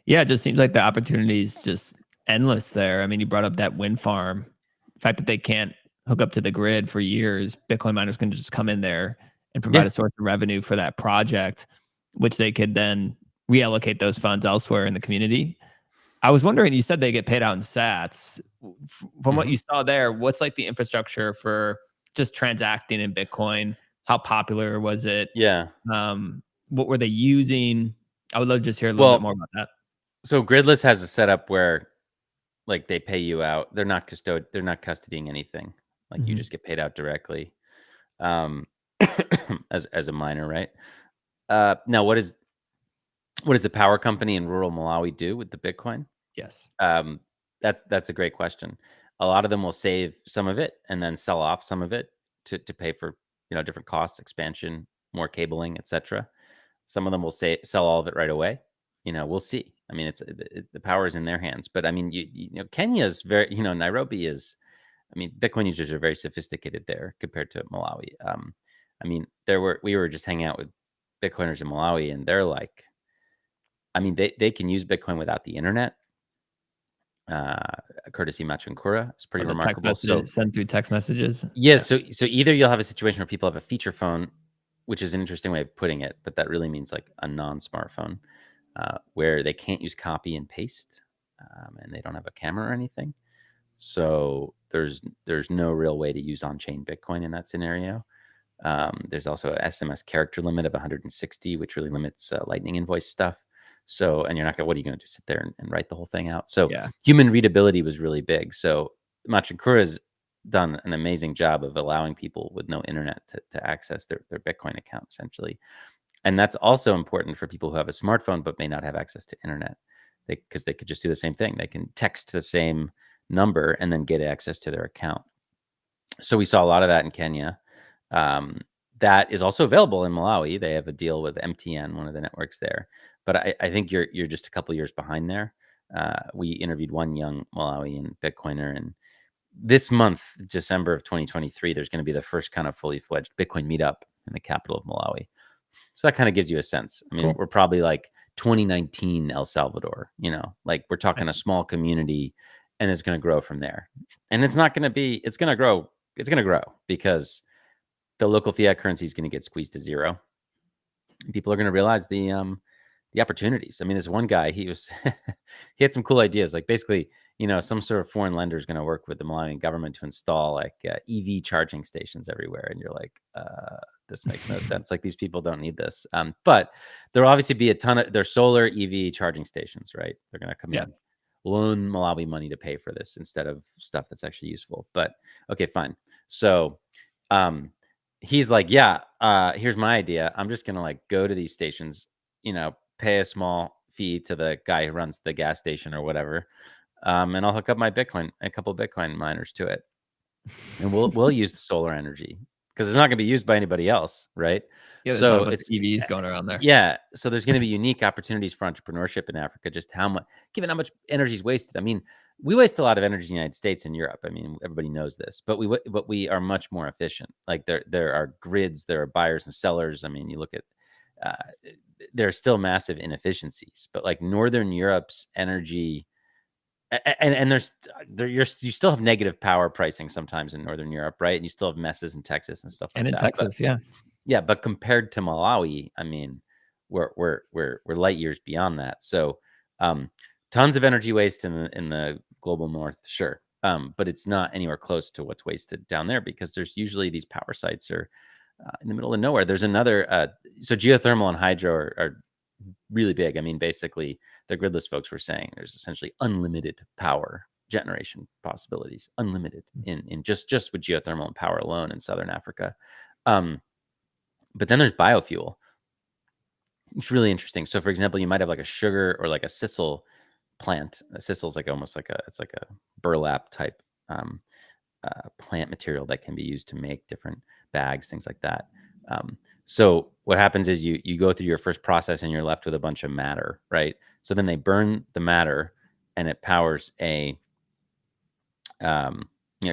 Yeah, it just seems like the opportunity is just endless there. I mean, you brought up that wind farm. The fact that they can't hook up to the grid for years, Bitcoin miners can just come in there and provide Yeah. a source of revenue for that project, which they could then reallocate those funds elsewhere in the community. I was wondering, you said they get paid out in sats. From what Mm-hmm. you saw there, what's like the infrastructure for just transacting in Bitcoin? How popular was it? Yeah. What were they using? I would love to just hear a little bit Well, more about that. so Gridless has a setup where like they pay you out. They're not custodying anything. Like, you Mhm. just get paid out directly, um, as a miner, right? Now, what does the power company in rural Malawi do with the Bitcoin? Yes. Um, that's a great question. A lot of them will save some of it and then sell off some of it to pay for different costs, expansion, more cabling, etc. Some of them will sell all of it right away. We'll see. I mean, the power is in their hands. But I mean, Kenya's very, Nairobi is. I mean, Bitcoin users are very sophisticated there compared to Malawi. I mean, we were just hanging out with Bitcoiners in Malawi, and they're like, I mean, they can use Bitcoin without the internet. Uh, Courtesy Machinkura. It's pretty Or the text remarkable. So messages, send through text messages. yeah, Yeah. so either you'll have a situation where people have a feature phone, which is an interesting way of putting it, but that really means like a non-smartphone, where they can't use copy and paste, and they don't have a camera or anything. So there's no real way to use on-chain Bitcoin in that scenario. There's also an SMS character limit of 160, which really limits Lightning invoice stuff. So, and you're not going to, what are you going to do? Sit there and write the whole thing out? So Yeah. human readability was really big. So Machinkura's done an amazing job of allowing people with no internet to access their Bitcoin account, essentially. And that's also important for people who have a smartphone but may not have access to internet, because they could just do the same thing. They can text the same number and then get access to their account. So we saw a lot of that in Kenya. That is also available in Malawi. They have a deal with MTN, one of the networks there. But I think you're just a couple years behind there. We interviewed one young Malawian Bitcoiner, and this month, December of 2023, there's going to be the first kind of fully fledged Bitcoin meetup in the capital of Malawi. So that kind of gives you a sense. I mean, Cool. we're probably like 2019 El Salvador, like we're talking a small community, and it's going to grow from there. And it's not going to be, it's going to grow. It's going to grow because the local fiat currency is going to get squeezed to zero. People are going to realize the opportunities. I mean, there's one guy, he had some cool ideas. Like basically, some sort of foreign lender is going to work with the Malawian government to install like EV charging stations everywhere. And you're like, this makes no sense. Like these people don't need this. But there'll obviously be a ton of their solar EV charging stations, right? They're going to come in, loan Malawi money to pay for this instead of stuff that's actually useful. But okay, fine. So, he's like, yeah, here's my idea. I'm just going to like go to these stations, pay a small fee to the guy who runs the gas station or whatever. And I'll hook up a couple Bitcoin miners to it. And we'll use the solar energy because it's not going to be used by anybody else, right? Yeah, there's not a So bunch it's of EVs going around there. yeah. So there's going to be unique opportunities for entrepreneurship in Africa. Just given how much energy is wasted. I mean, we waste a lot of energy in the United States and Europe. I mean, everybody knows this, but we are much more efficient. Like there are grids, there are buyers and sellers. I mean, you look at there are still massive inefficiencies, but like Northern Europe's energy. And you still have negative power pricing sometimes in Northern Europe, right? And you still have messes in Texas and stuff like And in that. Texas, But compared to Malawi, I mean, we're light years beyond that. So, tons of energy waste in the global north, sure, but it's not anywhere close to what's wasted down there because there's usually these power sites are in the middle of nowhere. There's another, so geothermal and hydro are really big. I mean, basically, the gridless folks were saying there's essentially unlimited power generation possibilities, unlimited in just with geothermal and power alone in Southern Africa. But then there's biofuel. It's really interesting. So, for example, you might have like a sugar or like a sisal plant. A sisal is like almost like it's like a burlap type plant material that can be used to make different bags, things like that. So what happens is you go through your first process and you're left with a bunch of matter, right? So then they burn the matter and it powers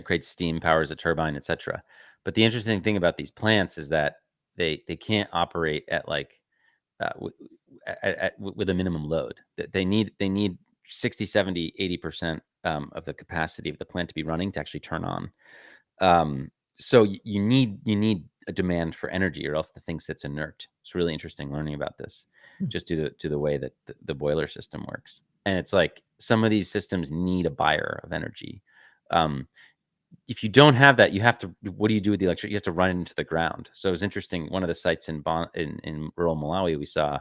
creates steam, powers a turbine, etc. But the interesting thing about these plants is that they can't operate at like with a minimum load. They need 60, 70, 80% of the capacity of the plant to be running to actually turn on. So you need a demand for energy, or else the thing sits inert. It's really interesting learning about this, just due to the way that the boiler system works. And it's like some of these systems need a buyer of energy. If you don't have that, you have to. What do you do with the electricity? You have to run it into the ground. So it was interesting. One of the sites in rural Malawi, we saw,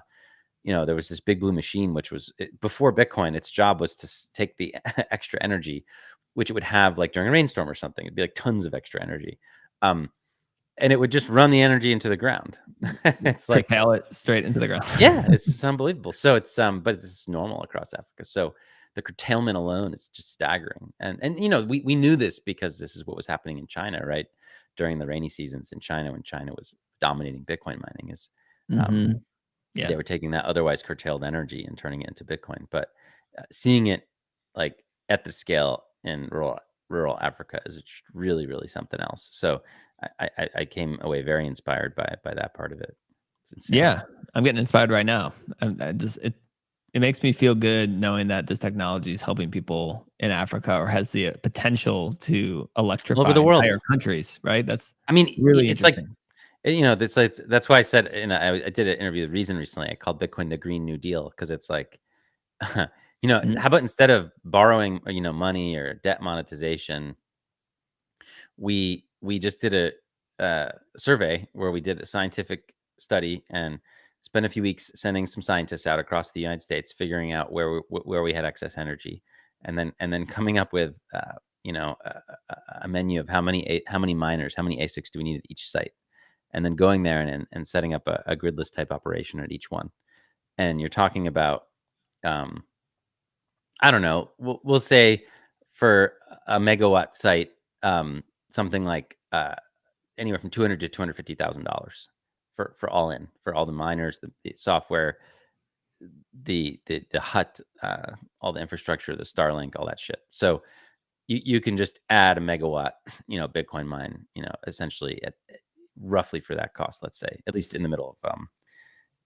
there was this big blue machine, which was before Bitcoin. Its job was to take the extra energy, which it would have like during a rainstorm or something. It'd be like tons of extra energy. And it would just run the energy into the ground. It's like curtail it straight into the ground. yeah, it's just unbelievable. So it's but it's normal across Africa. So the curtailment alone is just staggering. And we knew this because this is what was happening in China, right? During the rainy seasons in China, when China was dominating Bitcoin mining, is they were taking that otherwise curtailed energy and turning it into Bitcoin. But seeing it like at the scale in rural Africa is really, really something else. So I came away very inspired by that part of it. It's insane. Yeah, I'm getting inspired right now. It makes me feel good knowing that this technology is helping people in Africa, or has the potential to All electrify over the world. entire countries. Right? That's I mean, really it's like, interesting. that's why I said, I did an interview with Reason recently. I called Bitcoin the Green New Deal because it's like, how about instead of borrowing, money or debt monetization, we just did a survey where we did a scientific study and spent a few weeks sending some scientists out across the United States, figuring out where we had excess energy, and then coming up with a menu of how many miners, how many ASICs do we need at each site, and then going there and setting up a gridless type operation at each one. And you're talking about, I don't know, we'll say for a megawatt site, something like anywhere from $200 to $250,000 for all in, for all the miners, the software, the hut, all the infrastructure, the Starlink, all that shit. So you can just add a megawatt, Bitcoin mine, essentially at roughly for that cost, let's say, at least in the middle of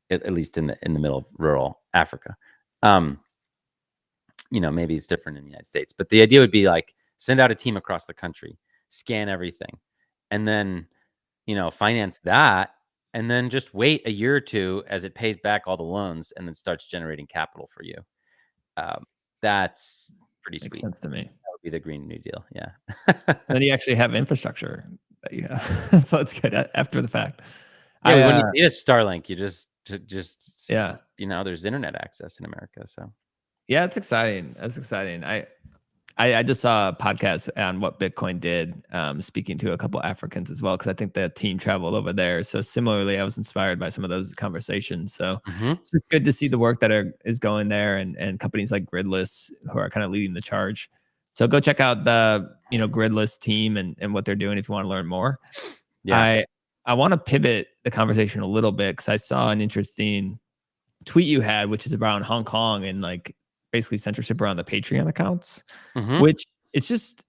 at least in the middle of rural Africa. Maybe it's different in the United States, but the idea would be like send out a team across the country, scan everything, and then finance that, and then just wait a year or two as it pays back all the loans and then starts generating capital for you. That's pretty Makes sweet. sense to me. That would be the Green New Deal. Yeah. Then you actually have infrastructure. Yeah, so it's good after the fact. Yeah, we wouldn't need a Starlink. You just Yeah. there's internet access in America. So Yeah, it's exciting. That's exciting. I just saw a podcast on what Bitcoin did, speaking to a couple Africans as well, because I think the team traveled over there. So similarly, I was inspired by some of those conversations. So it's just good to see the work that is going there, and companies like Gridless who are kind of leading the charge. So go check out the Gridless team and what they're doing if you want to learn more. yeah. I want to pivot the conversation a little bit because I saw an interesting tweet you had, which is around Hong Kong and like basically censorship around the Patreon accounts, which it's just,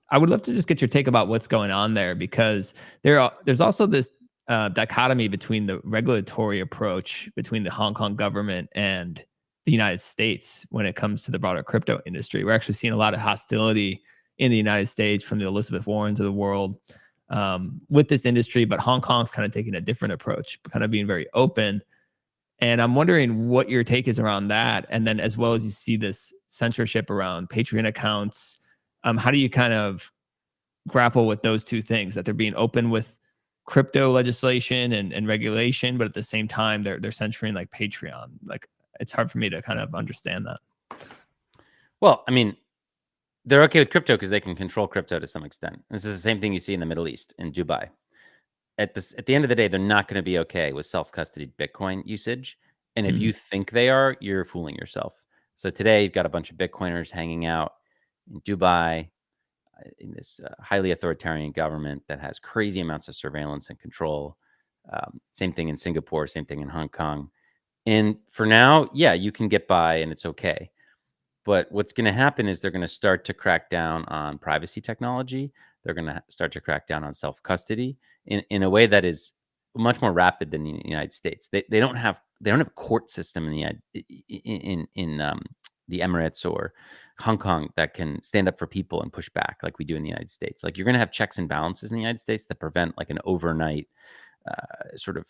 I would love to just get your take about what's going on there, because there's also this dichotomy between the regulatory approach between the Hong Kong government and the United States when it comes to the broader crypto industry. We're actually seeing a lot of hostility in the United States from the Elizabeth Warrens of the world with this industry, but Hong Kong's kind of taking a different approach, kind of being very open. And I'm wondering what your take is around that. And then as well as you see this censorship around Patreon accounts, how do you kind of grapple with those two things, that they're being open with crypto legislation and regulation, but at the same time, they're censoring like Patreon? Like, it's hard for me to kind of understand that. Well, I mean, they're okay with crypto because they can control crypto to some extent. This is the same thing you see in the Middle East, in Dubai. At the end of the day, they're not going to be okay with self-custody Bitcoin usage. And if you think they are, you're fooling yourself. So today you've got a bunch of Bitcoiners hanging out in Dubai in this highly authoritarian government that has crazy amounts of surveillance and control. Same thing in Singapore, same thing in Hong Kong. And for now, yeah, you can get by and it's okay. But what's going to happen is they're going to start to crack down on privacy technology. They're going to start to crack down on self-custody in a way that is much more rapid than the United States. They don't have a court system in the Emirates or Hong Kong that can stand up for people and push back like we do in the United States. Like, you're going to have checks and balances in the United States that prevent like an overnight sort of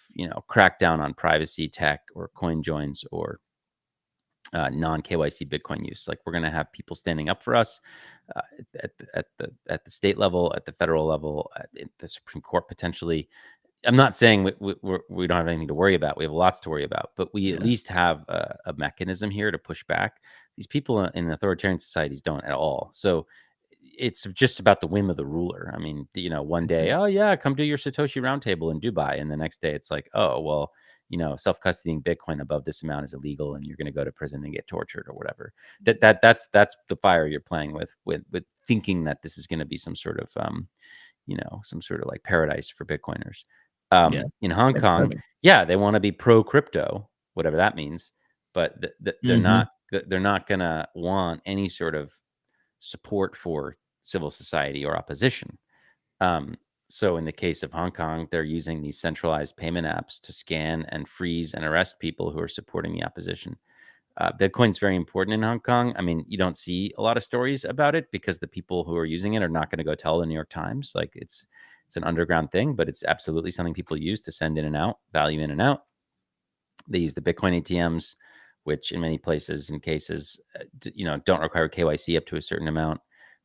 crackdown on privacy tech or coin joins or non-KYC Bitcoin use. Like, we're going to have people standing up for us at the state level, at the federal level, at the Supreme Court potentially. I'm not saying we don't have anything to worry about. We have lots to worry about, but we at least have a mechanism here to push back. These people in authoritarian societies don't at all. So it's just about the whim of the ruler. I mean, one day, oh yeah, come do your Satoshi roundtable in Dubai, and the next day it's like, oh well, self-custodying Bitcoin above this amount is illegal, and you're going to go to prison and get tortured or whatever. That's the fire you're playing with thinking that this is going to be some sort of some sort of like paradise for Bitcoiners. In Hong Kong, yeah, they want to be pro crypto, whatever that means, but they're not going to want any sort of support for civil society or opposition. So in the case of Hong Kong, they're using these centralized payment apps to scan and freeze and arrest people who are supporting the opposition. Bitcoin's very important in Hong Kong. I mean, you don't see a lot of stories about it because the people who are using it are not going to go tell the New York Times. Like, it's an underground thing, but it's absolutely something people use to send in and out, value in and out. They use the Bitcoin ATMs, which in many places and cases, don't require KYC up to a certain amount.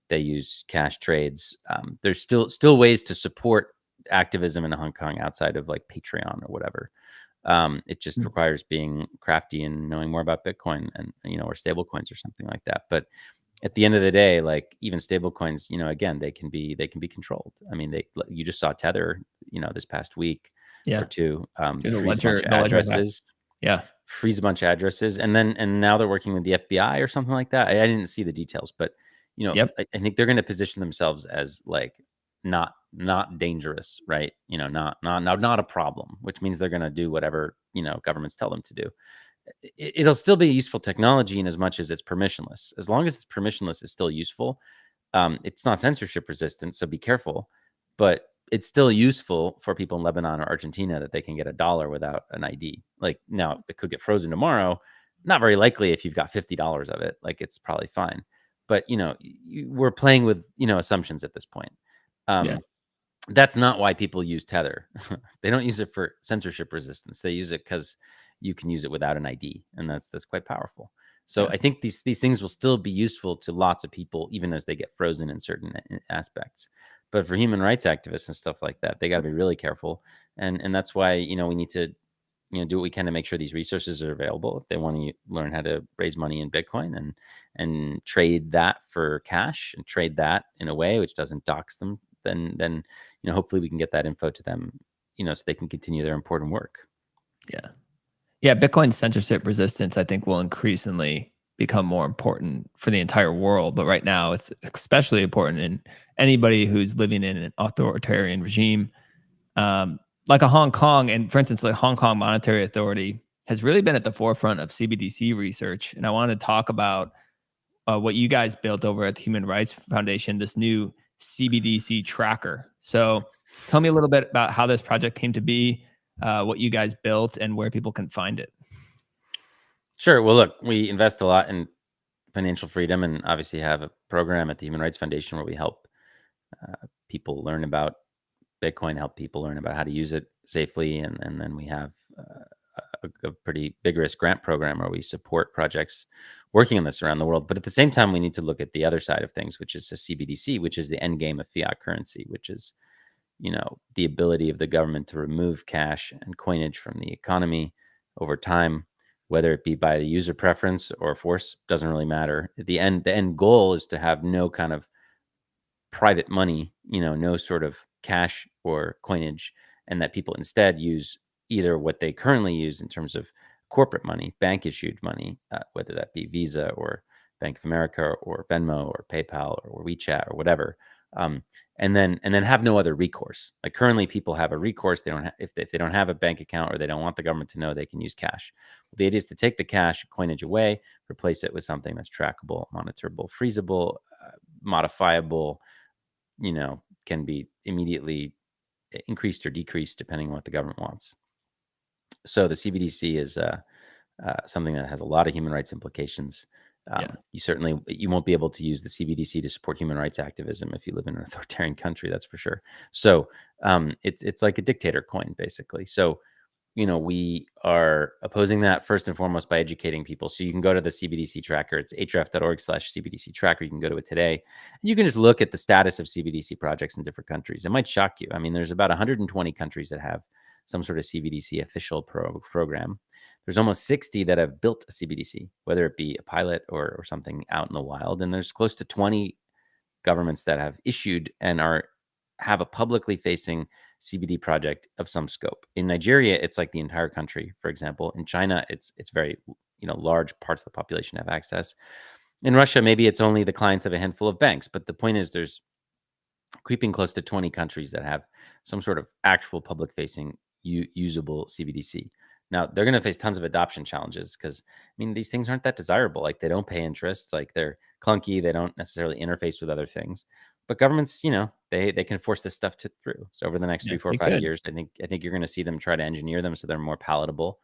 They use cash trades. There's still ways to support activism in Hong Kong outside of like Patreon or whatever. It just requires being crafty and knowing more about Bitcoin and or stable coins or something like that. But at the end of the day, like, even stable coins, again, they can be controlled. I mean, you just saw Tether, this past week or two, freeze a bunch of addresses. Yeah. Freeze a bunch of addresses. And now they're working with the FBI or something like that. I didn't see the details, but I think they're going to position themselves as like not dangerous, right? Not a problem, which means they're going to do whatever governments tell them to do. It'll still be useful technology in as much as it's permissionless. As long as it's permissionless, it's still useful. It's not censorship resistant, so be careful. But it's still useful for people in Lebanon or Argentina that they can get $1 without an ID. Like, now it could get frozen tomorrow. Not very likely if you've got $50 of it. Like, it's probably fine. But we're playing with assumptions at this point. Yeah. That's not why people use Tether. They don't use it for censorship resistance. They use it because you can use it without an ID, and that's quite powerful. So Yeah. I think these things will still be useful to lots of people, even as they get frozen in certain aspects. But for human rights activists and stuff like that, they got to be really careful, and that's why we need to do what we can to make sure these resources are available if they want to learn how to raise money in Bitcoin and trade that for cash and trade that in a way which doesn't dox them. Then hopefully we can get that info to them, so they can continue their important work. Yeah. Yeah. Bitcoin censorship resistance, I think, will increasingly become more important for the entire world. But right now, it's especially important in anybody who's living in an authoritarian regime, um, like a Hong Kong. And for instance, the Hong Kong Monetary Authority has really been at the forefront of CBDC research. And I want to talk about what you guys built over at the Human Rights Foundation, this new CBDC tracker. So tell me a little bit about how this project came to be, what you guys built, and where people can find it. Sure. Well, look, we invest a lot in financial freedom, and obviously have a program at the Human Rights Foundation where we help people learn about Bitcoin, help people learn about how to use it safely, and then we have a pretty vigorous grant program where we support projects working on this around the world. But at the same time, we need to look at the other side of things, which is a CBDC, which is the end game of fiat currency, which is the ability of the government to remove cash and coinage from the economy over time, whether it be by the user preference or force, doesn't really matter. At the end goal is to have no kind of private money, no sort of cash or coinage, and that people instead use either what they currently use in terms of corporate money, bank issued money, whether that be Visa or Bank of America or Venmo or PayPal or WeChat or whatever, and then have no other recourse. Like, currently, people have a recourse. They don't if they don't have a bank account, or they don't want the government to know, they can use cash. The idea is to take the cash coinage away, replace it with something that's trackable, monitorable, freezable, modifiable, can be immediately increased or decreased depending on what the government wants. So the CBDC is something that has a lot of human rights implications. Yeah. You won't be able to use the CBDC to support human rights activism if you live in an authoritarian country, that's for sure. So it's like a dictator coin, basically. So we are opposing that first and foremost by educating people. So you can go to the CBDC tracker. It's href.org/CBDC tracker. You can go to it today. You can just look at the status of CBDC projects in different countries. It might shock you. I mean, there's about 120 countries that have some sort of CBDC official program. There's almost 60 that have built a CBDC, whether it be a pilot or something out in the wild. And there's close to 20 governments that have issued and have a publicly facing CBD project of some scope. In Nigeria, it's like the entire country, for example. In China, it's very large parts of the population have access. In Russia, maybe it's only the clients of a handful of banks. But the point is, there's creeping close to 20 countries that have some sort of actual public facing usable CBDC. Now, they're going to face tons of adoption challenges because, these things aren't that desirable. Like, they don't pay interest. Like, they're clunky. They don't necessarily interface with other things. But governments, they can force this stuff through. So over the next 3, 4, 5 years, I think you're going to see them try to engineer them so they're more palatable.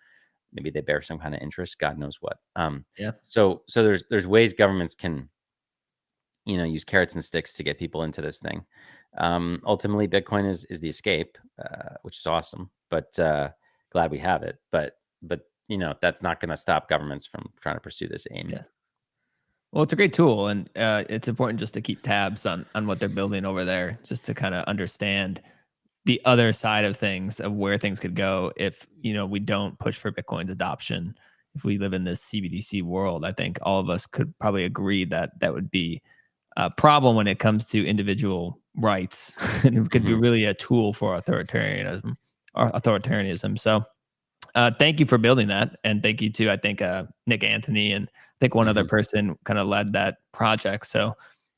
Maybe they bear some kind of interest. God knows what. Yeah. So there's ways governments can use carrots and sticks to get people into this thing. Ultimately, Bitcoin is the escape, which is awesome. But glad we have it. But that's not going to stop governments from trying to pursue this aim. Yeah. Well, it's a great tool, and it's important just to keep tabs on what they're building over there, just to kind of understand the other side of things, of where things could go if we don't push for Bitcoin's adoption. If we live in this CBDC world, I think all of us could probably agree that that would be a problem when it comes to individual rights, and it could be really a tool for authoritarianism. So thank you for building that, and thank you to, I think, Nick Anthony, and I think one other person kind of led that project. So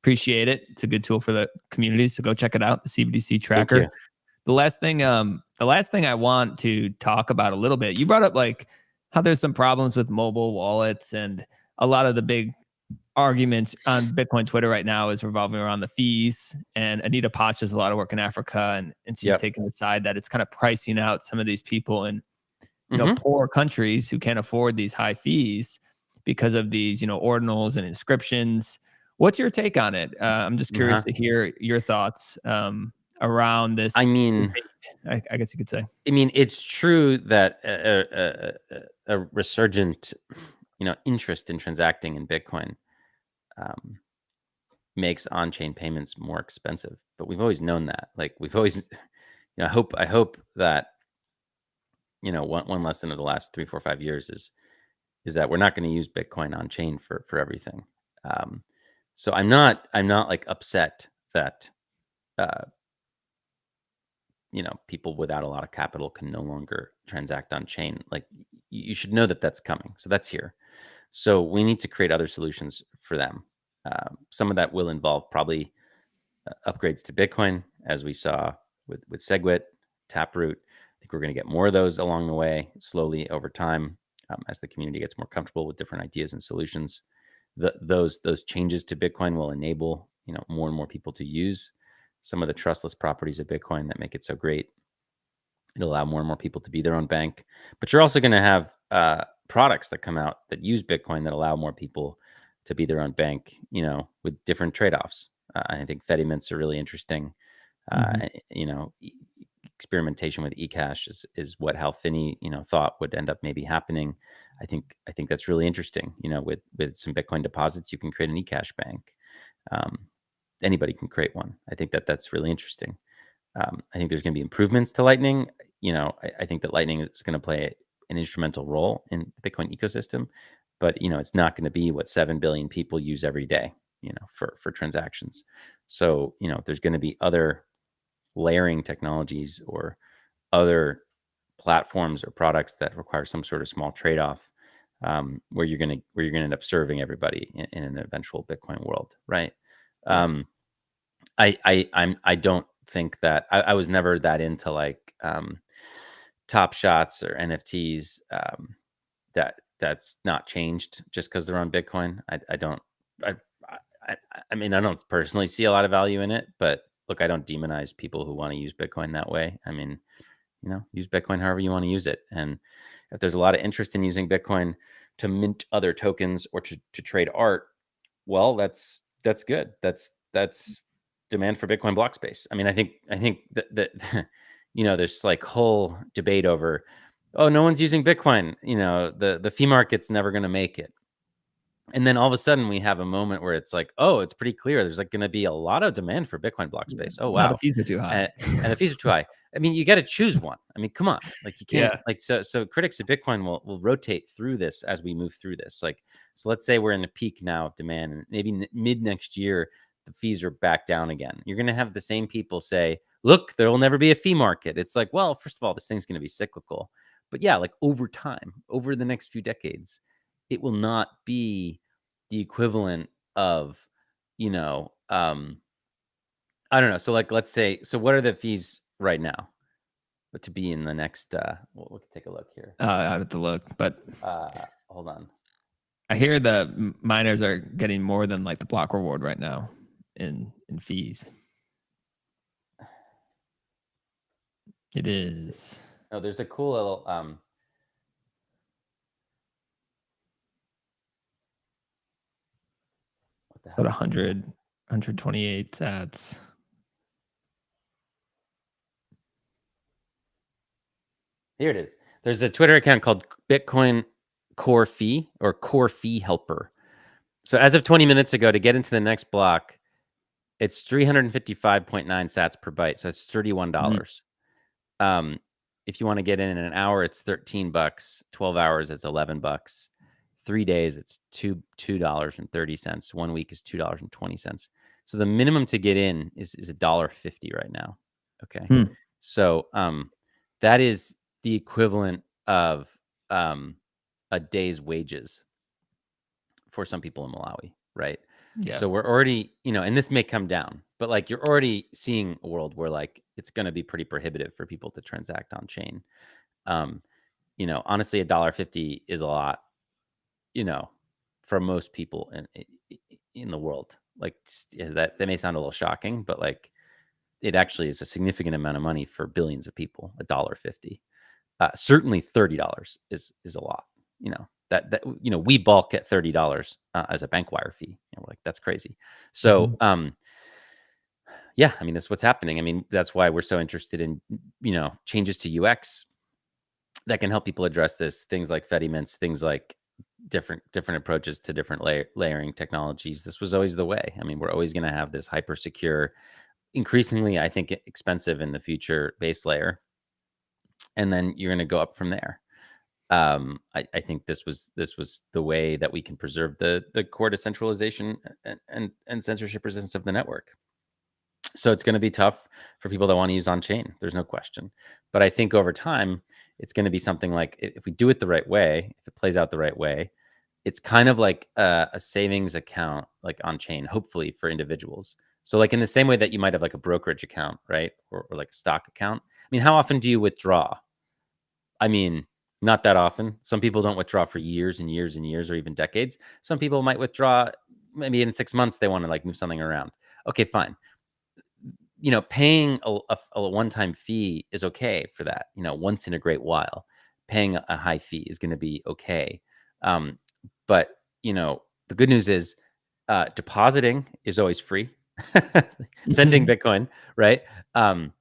Appreciate it. It's a good tool for the community, so go check it out, the CBDC Thank tracker. you. The last thing I want to talk about a little bit, you brought up like how there's some problems with mobile wallets, and a lot of the big arguments on Bitcoin Twitter right now is revolving around the fees. And Anita Potts does a lot of work in Africa, and she's Yep. taking the side that it's kind of pricing out some of these people in Mhm. poor countries who can't afford these high fees because of these ordinals and inscriptions. What's your take on it? I'm just curious Uh-huh. to hear your thoughts around I this mean, debate, I guess you could say. it's true that a resurgent, interest in transacting in Bitcoin um, makes on-chain payments more expensive. But we've always known that. Like we've always, I hope that one lesson of the last 3, 4, 5 years is that we're not going to use Bitcoin on chain for everything. Um, so I'm not like upset that uh, people without a lot of capital can no longer transact on chain. Like you should know that that's coming. So that's here. So we need to create other solutions for them. Some of that will involve probably upgrades to Bitcoin, as we saw with SegWit, Taproot. I think we're going to get more of those along the way, slowly over time, as the community gets more comfortable with different ideas and solutions. Those changes to Bitcoin will enable more and more people to use some of the trustless properties of Bitcoin that make it so great. It'll allow more and more people to be their own bank. But you're also going to have products that come out that use Bitcoin that allow more people to be their own bank, with different trade-offs. I think Fedimints are really interesting. Mhm. Experimentation with eCash is what Hal Finney, thought would end up maybe happening. I think that's really interesting. With some Bitcoin deposits, you can create an eCash bank. Anybody can create one. I think that's really interesting. I think there's going to be improvements to Lightning. I think that Lightning is going to play an instrumental role in the Bitcoin ecosystem, but it's not going to be what 7 billion people use every day, for transactions. So there's going to be other layering technologies or other platforms or products that require some sort of small trade-off, where you're going to end up serving everybody in an eventual Bitcoin world, right? Yeah. I don't think that I was never that into like Top Shots or NFTs. That's not changed just because they're on Bitcoin. I don't. I, I mean, I don't personally see a lot of value in it, but look, I don't demonize people who want to use Bitcoin that way. I mean, use Bitcoin however you want to use it. And if there's a lot of interest in using Bitcoin to mint other tokens or to trade art, well, that's good. That's demand for Bitcoin block space. I mean, I think that there's like whole debate over, oh, no one's using Bitcoin. The fee market's never going to make it. And then all of a sudden we have a moment where it's like, oh, it's pretty clear there's like going to be a lot of demand for Bitcoin block Yeah. space. Oh, No, the wow. fees are too high. And the fees are too high. I mean, you got to choose one. I mean, come on, like you can't Yeah. like, so critics of Bitcoin will rotate through this as we move through this. Like, so let's say we're in a peak now of demand and maybe mid next year, the fees are back down again. You're going to have the same people say, look, there will never be a fee market. It's like, well, first of all, this thing's going to be cyclical, but yeah, like over time, over the next few decades, it will not be the equivalent of, I don't know. So like, let's say, so what are the fees right now? But to be in the next, we'll take a look here. I have to look, but Hold on. I hear the miners are getting more than like the block reward right now in fees. It is Oh, there's a cool little, what the hell? about 128 sats. Here it is. There's a Twitter account called Bitcoin Core Fee or Core Fee Helper. So as of 20 minutes ago, to get into the next block, it's 355.9 sats per byte. So it's $31. If you want to get in an hour, it's $13. 12 hours, it's $11. 3 days, it's $2.30. 1 week is $2.20. So the minimum to get in is $1.50 right now. Okay. Hmm. So that is the equivalent of a day's wages for some people in Malawi, right? Yeah. So we're already, and this may come down, but like you're already seeing a world where like it's going to be pretty prohibitive for people to transact on chain. Um, honestly, $1.50 is a lot, for most people in the world. Like that may sound a little shocking, but like it actually is a significant amount of money for billions of people. $1.50, certainly $30 is a lot. That we bulk at $30 as a bank wire fee. We're like, that's crazy. So yeah, I mean, that's what's happening. I mean, that's why we're so interested in changes to UX that can help people address this. Things like Fedi mints, things like different approaches to different layering technologies. This was always the way. I mean, we're always going to have this hyper secure, increasingly, I think, expensive in the future base layer, and then you're going to go up from there. I think this was the way that we can preserve the core decentralization and censorship resistance of the network. So it's going to be tough for people that want to use on chain. There's no question. But I think over time, it's going to be something like, if we do it the right way, if it plays out the right way, it's kind of like a savings account, like on chain, hopefully for individuals. So like in the same way that you might have like a brokerage account, right? Or like a stock account. I mean, how often do you withdraw? I mean, not that often. Some people don't withdraw for years and years and years or even decades. Some people might withdraw maybe in 6 months, they want to like move something around. Okay, fine. Paying a one-time fee is okay for that, once in a great while. Paying a high fee is going to be okay. But, the good news is depositing is always free. Sending Bitcoin, right? And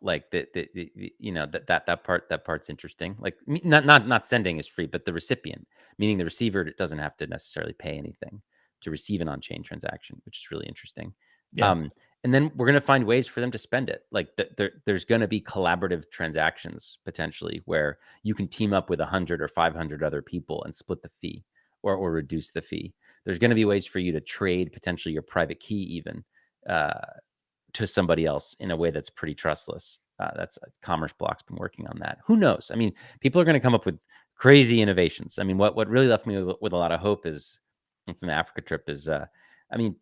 like that part's interesting. Like not sending is free, but the recipient, meaning the receiver, doesn't have to necessarily pay anything to receive an on-chain transaction, which is really interesting. Yeah. And then we're going to find ways for them to spend it. Like there's going to be collaborative transactions potentially where you can team up with 100 or 500 other people and split the fee or reduce the fee. There's going to be ways for you to trade potentially your private key even to somebody else in a way that's pretty trustless. That's Commerce Block's been working on that. Who knows? I mean, people are going to come up with crazy innovations. I mean, what really left me with a lot of hope is from the Africa trip is, I mean,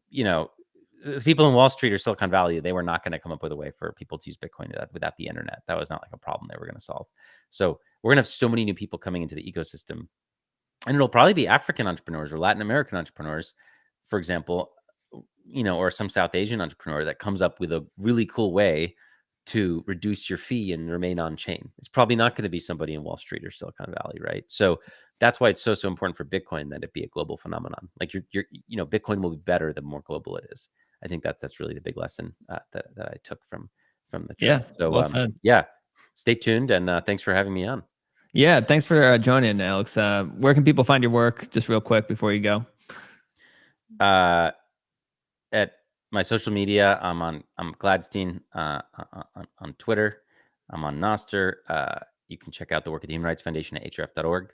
people in Wall Street or Silicon Valley, they were not going to come up with a way for people to use Bitcoin without the internet. That was not like a problem they were going to solve. So we're going to have so many new people coming into the ecosystem, and it'll probably be African entrepreneurs or Latin American entrepreneurs, for example, or some South Asian entrepreneur that comes up with a really cool way to reduce your fee and remain on chain. It's probably not going to be somebody in Wall Street or Silicon Valley, right? So that's why it's so important for Bitcoin that it be a global phenomenon. Like Bitcoin will be better the more global it is. I think that's really the big lesson that I took from the trip. Yeah. So Well said. yeah, stay tuned, and thanks for having me on. Yeah. Thanks for joining, Alex. Where can people find your work, just real quick before you go? At my social media, I'm Gladstein on Twitter. I'm on Noster. You can check out the work of the Human Rights Foundation at href.org.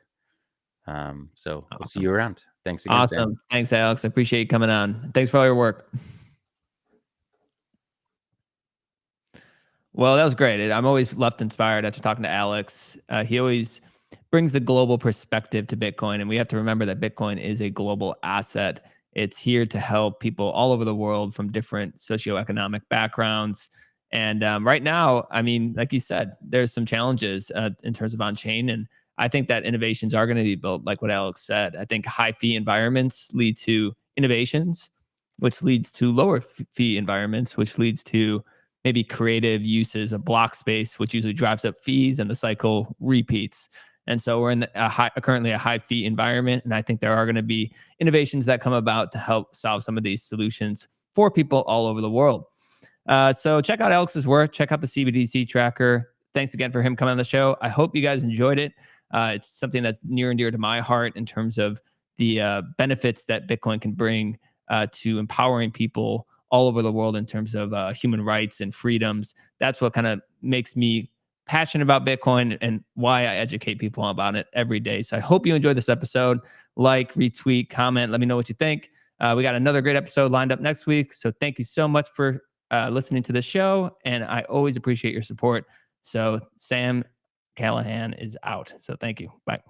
So we'll see you around. Thanks again, Awesome. Sam. Thanks, Alex. I appreciate you coming on. Thanks for all your work. Well, that was great. I'm always left inspired after talking to Alex. He always brings the global perspective to Bitcoin. And we have to remember that Bitcoin is a global asset. It's here to help people all over the world from different socioeconomic backgrounds. And right now, I mean, like you said, there's some challenges in terms of on chain. And I think that innovations are going to be built, like what Alex said. I think high fee environments lead to innovations, which leads to lower fee environments, which leads to maybe creative uses of block space, which usually drives up fees, and the cycle repeats. And so we're in currently a high fee environment, and I think there are going to be innovations that come about to help solve some of these solutions for people all over the world. So check out Alex's work. Check out the CBDC tracker. Thanks again for him coming on the show. I hope you guys enjoyed it. It's something that's near and dear to my heart in terms of the benefits that Bitcoin can bring to empowering people all over the world in terms of human rights and freedoms. That's what kind of makes me passionate about Bitcoin and why I educate people about it every day. So I hope you enjoyed this episode. Like, retweet, comment, let me know what you think. We got another great episode lined up next week. So thank you so much for listening to the show. And I always appreciate your support. So Sam Callahan is out. So thank you. Bye.